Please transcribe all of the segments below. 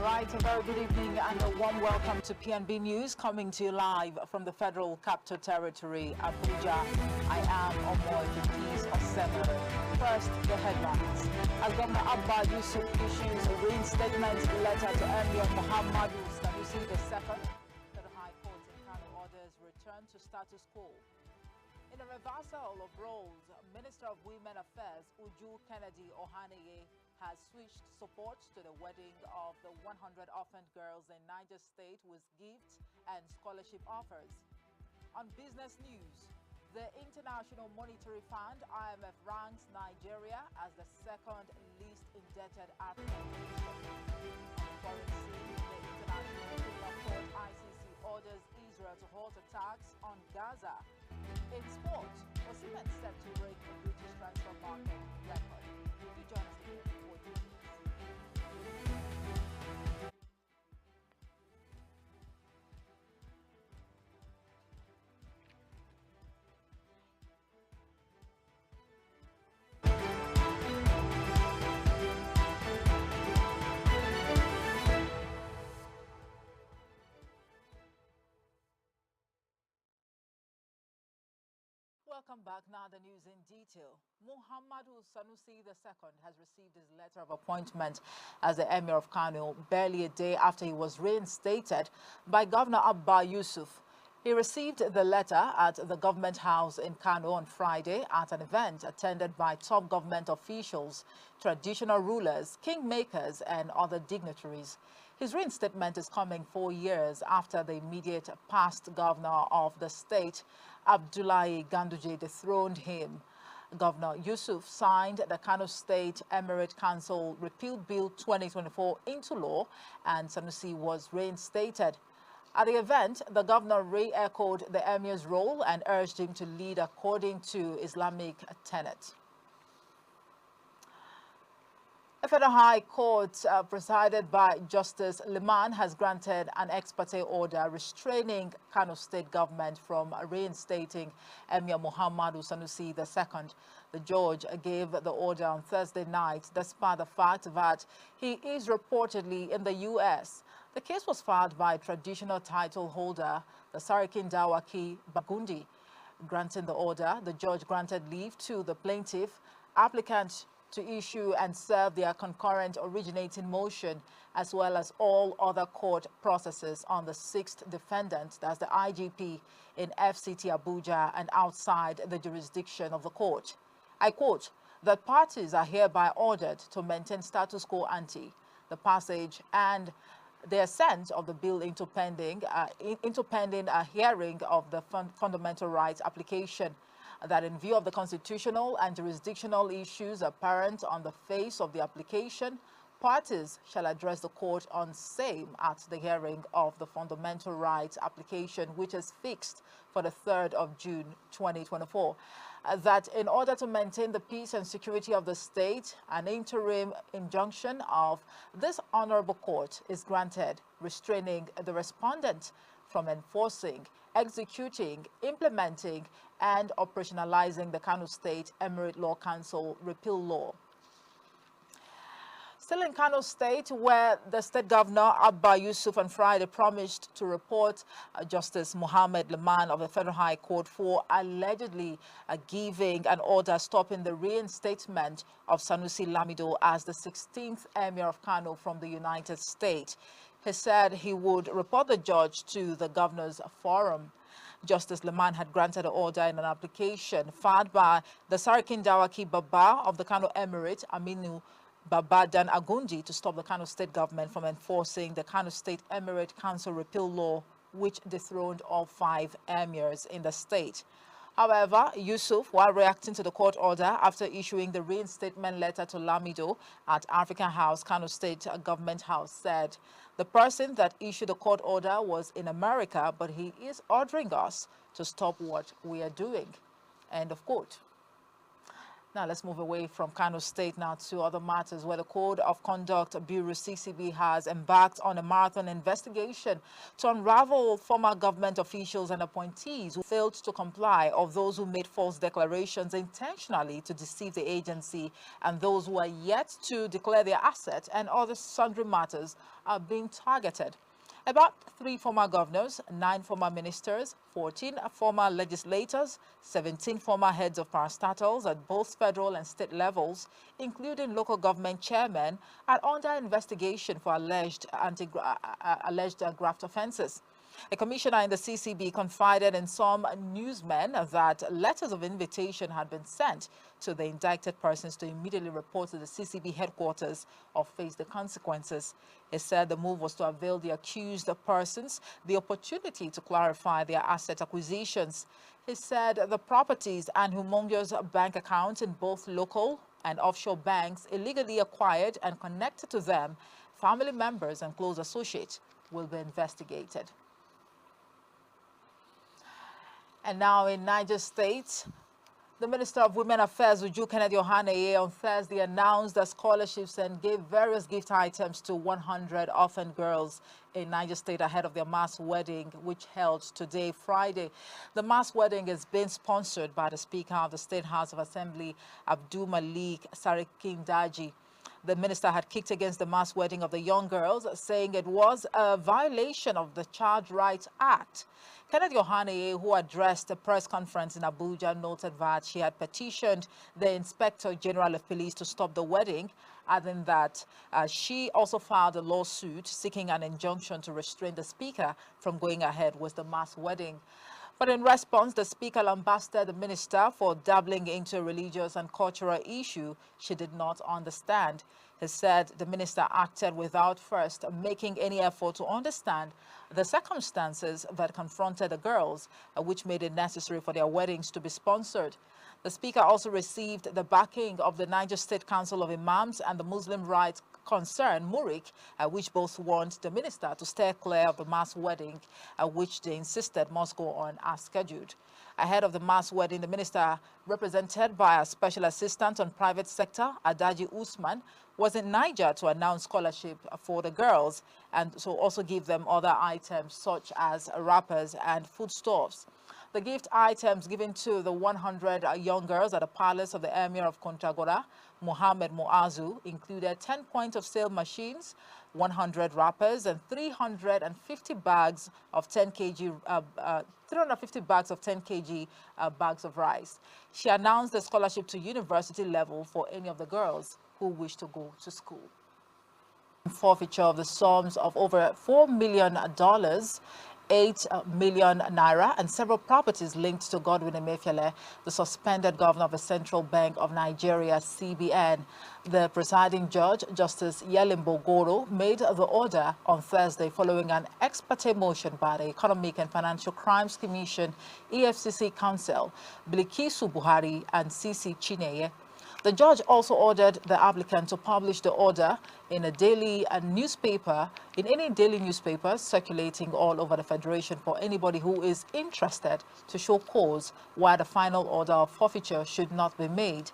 Right, a very good evening and a warm welcome to PNB News, coming to you live from the Federal Capital Territory, Abuja. I am Omoy Peace Osemo. First, the headlines. As Governor Abba Yusuf issues a reinstatement letter to Emir Muhammadu Sanusi II, the High Court in Kano orders return to status quo. In a reversal of roles, Minister of Women Affairs Uju Kennedy Ohaneye has switched support to the wedding of the 100 orphaned girls in Niger State with gifts and scholarship offers. On business news, the International Monetary Fund (IMF) ranks Nigeria as the second least indebted African nation. On foreign scene, the International Criminal Court (ICC) orders Israel to halt attacks on Gaza. In sport, Osimhen set to break the British transfer market record. Do join us again for details. Welcome back. Now the news in detail. Muhammadu Sanusi II has received his letter of appointment as the Emir of Kano barely a day after he was reinstated by Governor Abba Yusuf. He received the letter at the government house in Kano on Friday at an event attended by top government officials, traditional rulers, kingmakers, and other dignitaries. His reinstatement is coming 4 years after the immediate past governor of the state, Abdullahi Ganduje, dethroned him. Governor Yusuf signed the Kano State Emirate Council Repeal Bill 2024 into law, and Sanusi was reinstated. At the event, the governor re-echoed the emir's role and urged him to lead according to Islamic tenet. A federal high court presided by Justice Liman has granted an ex parte order restraining Kano State government from reinstating Emir Muhammadu Sanusi II. The judge gave the order on Thursday night, despite the fact that he is reportedly in the U.S. The case was filed by traditional title holder, the Sarakin Dawaki Bagundi. Granting the order, the judge granted leave to the plaintiff applicant to issue and serve their concurrent originating motion, as well as all other court processes on the sixth defendant, that's the IGP, in FCT Abuja and outside the jurisdiction of the court. I quote, that parties are hereby ordered to maintain status quo ante. The passage and the assent of the bill into pending a hearing of the fundamental rights application, that in view of the constitutional and jurisdictional issues apparent on the face of the application, parties shall address the court on same at the hearing of the fundamental rights application, which is fixed for the 3rd of June 2024. That in order to maintain the peace and security of the state, an interim injunction of this honorable court is granted, restraining the respondent from enforcing, executing, implementing, and operationalizing the Kano State Emirate Law Council repeal law. Still in Kano State, where the state governor, Abba Yusuf, on Friday promised to report Justice Mohammed Liman of the Federal High Court for allegedly giving an order stopping the reinstatement of Sanusi Lamido as the 16th Emir of Kano from the United States. He said he would report the judge to the governor's forum. Justice Liman had granted an order in an application filed by the Sarakin Dawaki Baba of the Kano Emirate, Aminu Baba Dan Agundi, to stop the Kano State government from enforcing the Kano State Emirate Council repeal law, which dethroned all 5 emirs in the state. However, Yusuf, while reacting to the court order after issuing the reinstatement letter to Lamido at African House, Kano State Government House, said the person that issued the court order was in America, but he is ordering us to stop what we are doing. End of quote. Now let's move away from Kano State now to other matters where the Code of Conduct Bureau (CCB) has embarked on a marathon investigation to unravel former government officials and appointees who failed to comply, of those who made false declarations intentionally to deceive the agency, and those who are yet to declare their assets, and other sundry matters are being targeted. About 3 former governors, 9 former ministers, 14 former legislators, 17 former heads of parastatals at both federal and state levels, including local government chairmen, are under investigation for alleged graft offenses. A commissioner in the CCB confided in some newsmen that letters of invitation had been sent to the indicted persons to immediately report to the CCB headquarters or face the consequences. He said the move was to avail the accused persons the opportunity to clarify their asset acquisitions. He said the properties and humongous bank accounts in both local and offshore banks illegally acquired and connected to them, family members and close associates will be investigated. And now in Niger State, the Minister of Women Affairs, Uju Kennedy Ohaneye, on Thursday announced the scholarships and gave various gift items to 100 orphan girls in Niger State ahead of their mass wedding, which held today, Friday. The mass wedding is being sponsored by the Speaker of the State House of Assembly, Abdul Malik Sarikin Daji. The minister had kicked against the mass wedding of the young girls, saying it was a violation of the Child Rights Act. Kennedy Ohaneye, who addressed a press conference in Abuja, noted that she had petitioned the Inspector General of Police to stop the wedding, adding that she also filed a lawsuit seeking an injunction to restrain the speaker from going ahead with the mass wedding. But in response, the speaker lambasted the minister for dabbling into a religious and cultural issue she did not understand. He said the minister acted without first making any effort to understand the circumstances that confronted the girls, which made it necessary for their weddings to be sponsored. The speaker also received the backing of the Niger State Council of Imams and the Muslim Rights Concern, Murik, which both warned the minister to steer clear of the mass wedding, which they insisted must go on as scheduled. Ahead of the mass wedding, the minister, represented by a special assistant on private sector, Adaji Usman, was in Niger to announce scholarship for the girls and so also give them other items such as wrappers and foodstuffs. The gift items given to the 100 young girls at the palace of the Emir of Kontagora, Mohammed Muazu, included 10 point-of-sale machines, 100 wrappers, and 350 bags of 10 kg 350 bags of 10 kg bags of rice. She announced the scholarship to university level for any of the girls who wish to go to school. Forfeiture of the sums of over $4 million, 8 million naira, and several properties linked to Godwin Emefiele, the suspended governor of the Central Bank of Nigeria, CBN. The presiding judge, Justice Yelimbo Goro, made the order on Thursday following an ex parte motion by the Economic and Financial Crimes Commission, EFCC counsel, Bilikisu Buhari and Sisi Chineye. The judge also ordered the applicant to publish the order in a daily newspaper, in any daily newspaper circulating all over the Federation for anybody who is interested to show cause why the final order of forfeiture should not be made.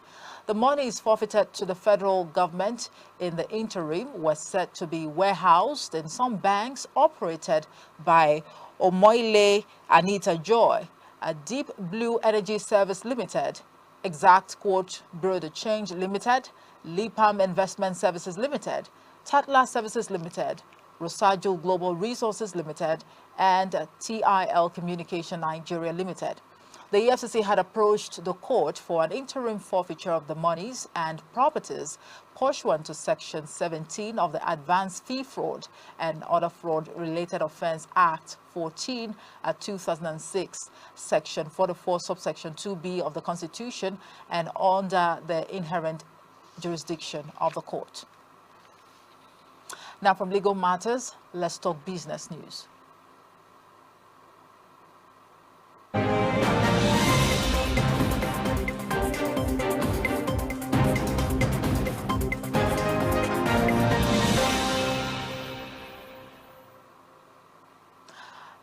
The monies forfeited to the federal government in the interim was said to be warehoused in some banks operated by Omoile Anita Joy, a Deep Blue Energy Service Limited, Exact Quote Bureau de Change Limited, Lipam Investment Services Limited, Tatla Services Limited, Rosajo Global Resources Limited, and TIL Communication Nigeria Limited. The EFCC had approached the court for an interim forfeiture of the monies and properties pursuant to Section 17 of the Advanced Fee Fraud and Other Fraud-Related Offence Act 14 2006, Section 44, subsection 2B of the Constitution, and under the inherent jurisdiction of the court. Now from legal matters, let's talk business news.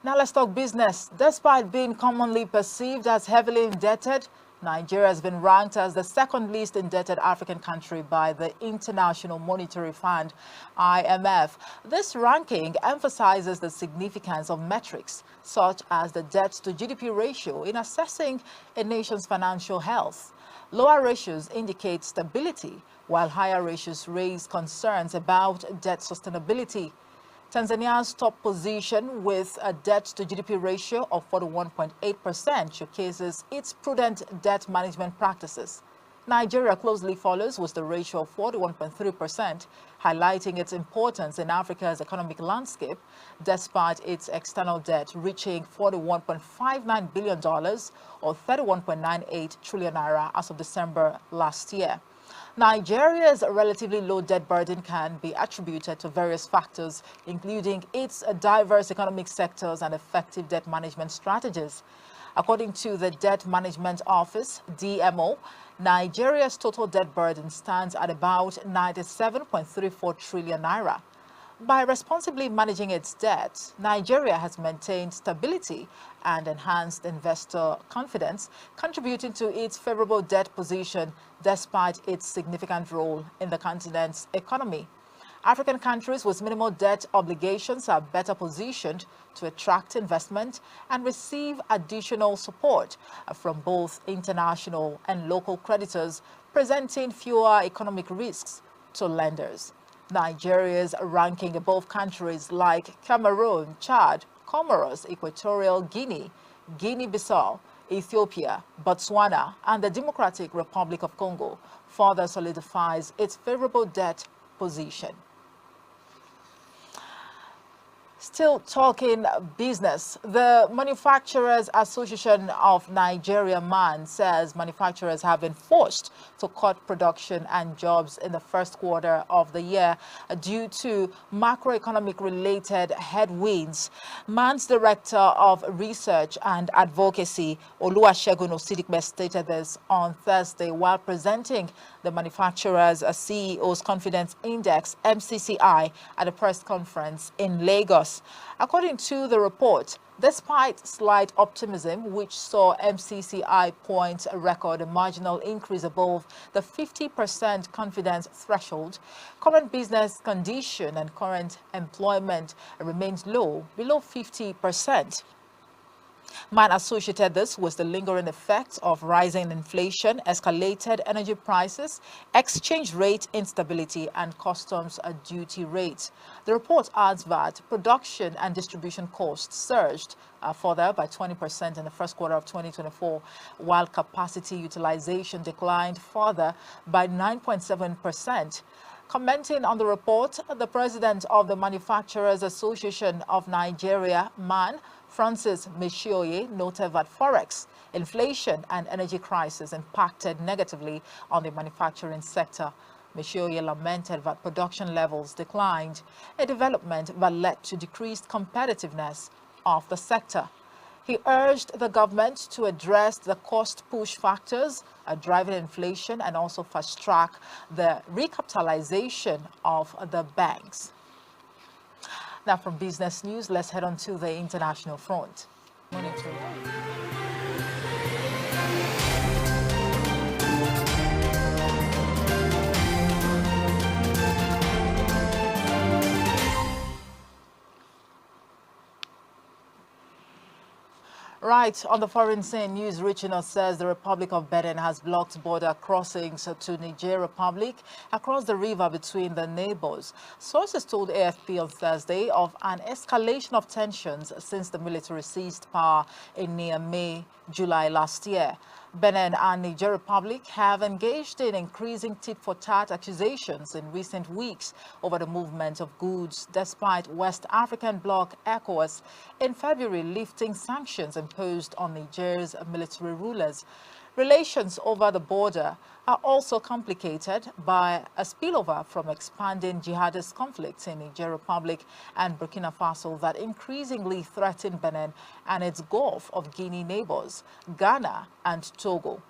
Now let's talk business. Despite being commonly perceived as heavily indebted, Nigeria has been ranked as the second least indebted African country by the International Monetary Fund, IMF. This ranking emphasizes the significance of metrics such as the debt to GDP ratio in assessing a nation's financial health. Lower ratios indicate stability, while higher ratios raise concerns about debt sustainability. Tanzania's top position with a debt to GDP ratio of 41.8% showcases its prudent debt management practices. Nigeria closely follows with the ratio of 41.3%, highlighting its importance in Africa's economic landscape, despite its external debt reaching $41.59 billion or 31.98 trillion naira as of December last year. Nigeria's relatively low debt burden can be attributed to various factors, including its diverse economic sectors and effective debt management strategies. According to the Debt Management Office, DMO, Nigeria's total debt burden stands at about 97.34 trillion naira. By responsibly managing its debt, Nigeria has maintained stability and enhanced investor confidence, contributing to its favorable debt position despite its significant role in the continent's economy. African countries with minimal debt obligations are better positioned to attract investment and receive additional support from both international and local creditors, presenting fewer economic risks to lenders. Nigeria's ranking above countries like Cameroon, Chad, Comoros, Equatorial Guinea, Guinea-Bissau, Ethiopia, Botswana, and the Democratic Republic of Congo further solidifies its favorable debt position. Still talking business, the Manufacturers Association of Nigeria, MAN, says manufacturers have been forced to cut production and jobs in the first quarter of the year due to macroeconomic related headwinds. MAN's Director of Research and Advocacy, Oluwasegun Osidikbe, stated this on Thursday while presenting the Manufacturers CEO's Confidence Index, MCCI, at a press conference in Lagos. According to the report, despite slight optimism, which saw MCCI point a record a marginal increase above the 50% confidence threshold, current business condition and current employment remains low, below 50%. MAN associated this with the lingering effects of rising inflation, escalated energy prices, exchange rate instability, and customs duty rates. The report adds that production and distribution costs surged further by 20% in the first quarter of 2024, while capacity utilization declined further by 9.7%. Commenting on the report, the president of the Manufacturers Association of Nigeria, MAN, Francis Meshioye, noted that forex, inflation, and energy crisis impacted negatively on the manufacturing sector. Meshioye lamented that production levels declined, a development that led to decreased competitiveness of the sector. He urged the government to address the cost push factors driving inflation and also fast-track the recapitalization of the banks. Now from business news, let's head on to the international front. Right, on the foreign scene, news reaching us says the Republic of Benin has blocked border crossings to Niger Republic across the river between the neighbors. Sources told AFP on Thursday of an escalation of tensions since the military seized power in Niamey, July last year. Benin and Niger Republic have engaged in increasing tit-for-tat accusations in recent weeks over the movement of goods, despite West African bloc ECOWAS in February lifting sanctions imposed on Niger's military rulers. Relations over the border are also complicated by a spillover from expanding jihadist conflicts in Niger Republic and Burkina Faso that increasingly threaten Benin and its Gulf of Guinea neighbors, Ghana and Togo.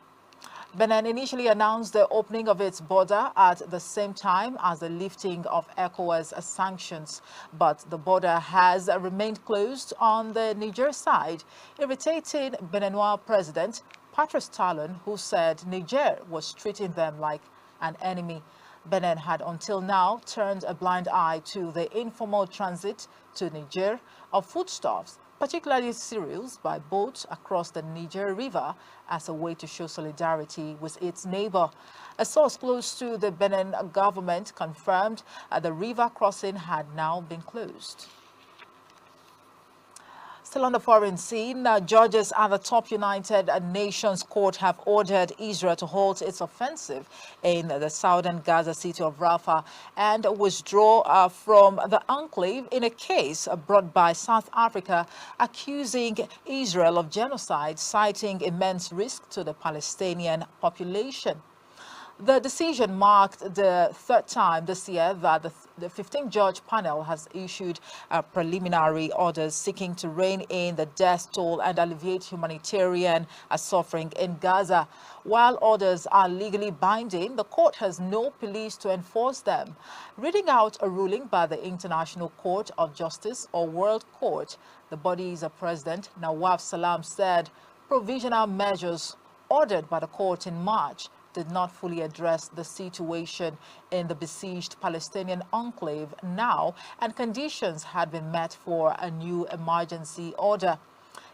Benin initially announced the opening of its border at the same time as the lifting of ECOWAS sanctions, but the border has remained closed on the Niger side, irritating Beninois President Patrice Talon, who said Niger was treating them like an enemy. Benin had until now turned a blind eye to the informal transit to Niger of foodstuffs, particularly cereals, by boat across the Niger River as a way to show solidarity with its neighbor. A source close to the Benin government confirmed the river crossing had now been closed. Still on the foreign scene, judges at the top United Nations Court have ordered Israel to halt its offensive in the southern Gaza city of Rafah and withdraw from the enclave in a case brought by South Africa accusing Israel of genocide, citing immense risk to the Palestinian population. The decision marked the third time this year that the 15-judge panel has issued preliminary orders seeking to rein in the death toll and alleviate humanitarian suffering in Gaza. While orders are legally binding, the court has no police to enforce them. Reading out a ruling by the International Court of Justice, or World Court, the body's president, Nawaf Salam, said provisional measures ordered by the court in March did not fully address the situation in the besieged Palestinian enclave now, and conditions had been met for a new emergency order.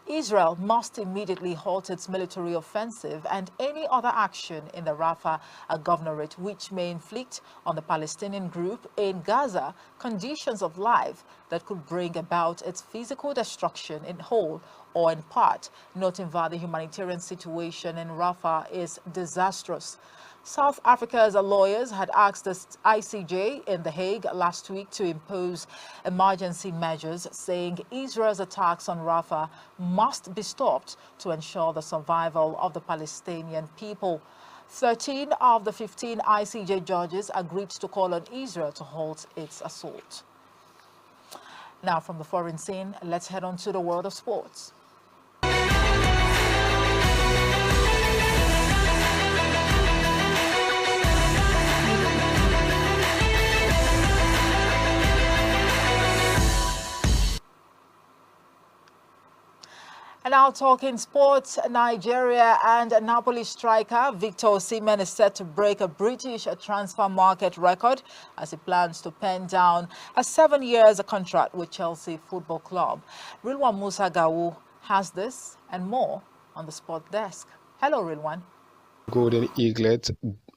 Israel must immediately halt its military offensive and any other action in the Rafah governorate which may inflict on the Palestinian group in Gaza conditions of life that could bring about its physical destruction in whole or in part, noting that the humanitarian situation in Rafah is disastrous. South Africa's lawyers had asked the ICJ in The Hague last week to impose emergency measures, saying Israel's attacks on Rafah must be stopped to ensure the survival of the Palestinian people. 13 of the 15 ICJ judges agreed to call on Israel to halt its assault. Now, from the foreign scene, let's head on to the world of sports. And now talking sports, Nigeria and Napoli striker Victor Osimhen is set to break a British transfer market record as he plans to pen down a 7-year contract with Chelsea Football Club. Rilwan Musa Gawu has this and more on the sport desk. Hello, Rilwan. Golden Eaglet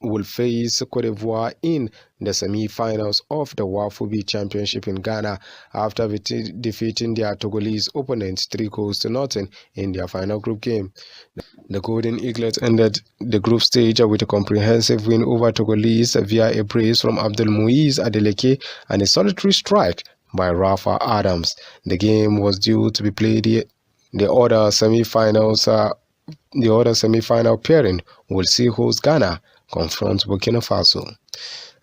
will face Cote d'Ivoire in the semi-finals of the WAFOB Championship in Ghana after defeating their Togolese opponents 3-0 in their final group game. The Golden Eaglet ended the group stage with a comprehensive win over Togolese via a brace from Abdul Muiz Adeleke and a solitary strike by Rafa Adams. The game was due to be played the other semi-final pairing will see host Ghana confront Burkina Faso.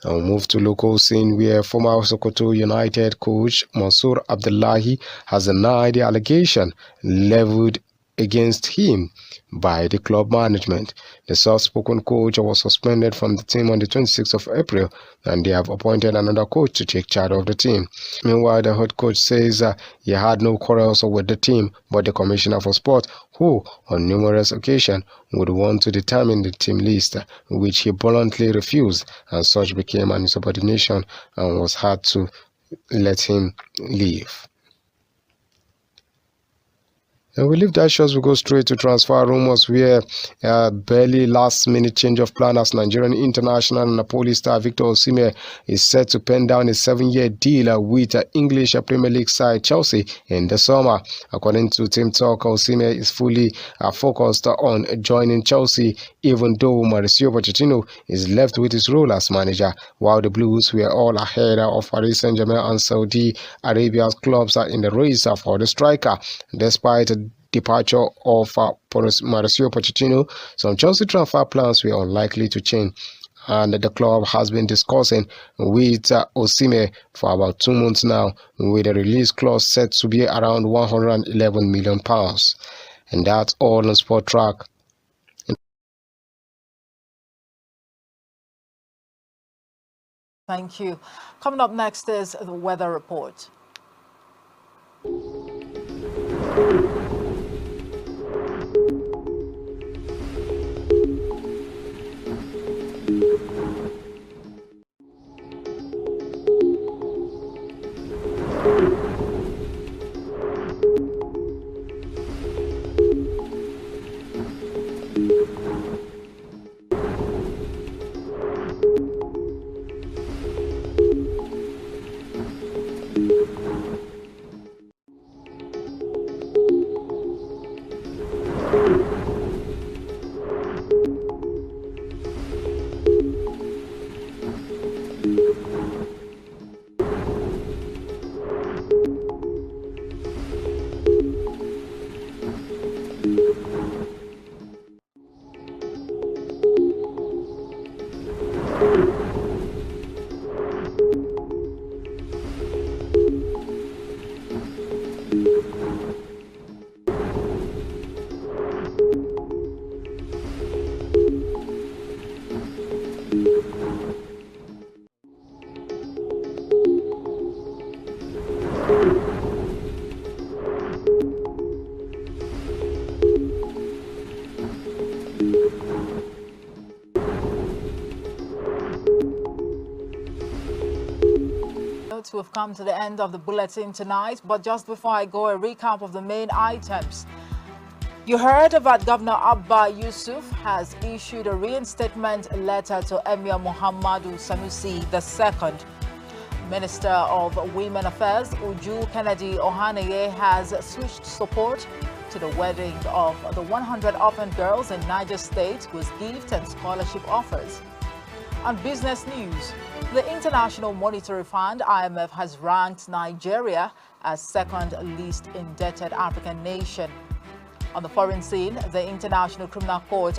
And we'll move to local scene where former Sokoto United coach Mansour Abdullahi has denied the allegation leveled against him by the club management. The soft-spoken coach was suspended from the team on the 26th of April, and they have appointed another coach to take charge of the team. Meanwhile, the head coach says he had no quarrels with the team, but the commissioner for sport, who on numerous occasions would want to determine the team list, which he bluntly refused, and such became an insubordination and was hard to let him leave. And we leave that shows, we go straight to transfer rumors where barely last-minute change of plan as Nigerian international and Napoli star Victor Osimhen is set to pen down a 7-year deal with English Premier League side Chelsea in the summer. According to Team Talk, Osimhen is fully focused on joining Chelsea, even though Mauricio Pochettino is left with his role as manager, while the Blues were all ahead of Paris Saint-Germain and Saudi Arabia's clubs are in the race for the striker. Despite departure of Mauricio Pochettino, some Chelsea transfer plans were unlikely to change, and the club has been discussing with Osimhen for about 2 months now, with a release clause set to be around £111 million. And that's all on Sport Track. Thank you. Coming up next is the weather report. We've come to the end of the bulletin tonight, but just before I go, a recap of the main items. You heard about Governor Abba Yusuf has issued a reinstatement letter to Emir Muhammadu Sanusi II. Minister of Women Affairs Uju Kennedy Ohaneye has switched support to the wedding of the 100 orphan girls in Niger State with gift and scholarship offers. On business news, the International Monetary Fund, IMF, has ranked Nigeria as second least indebted African nation. On the foreign scene, the International Criminal Court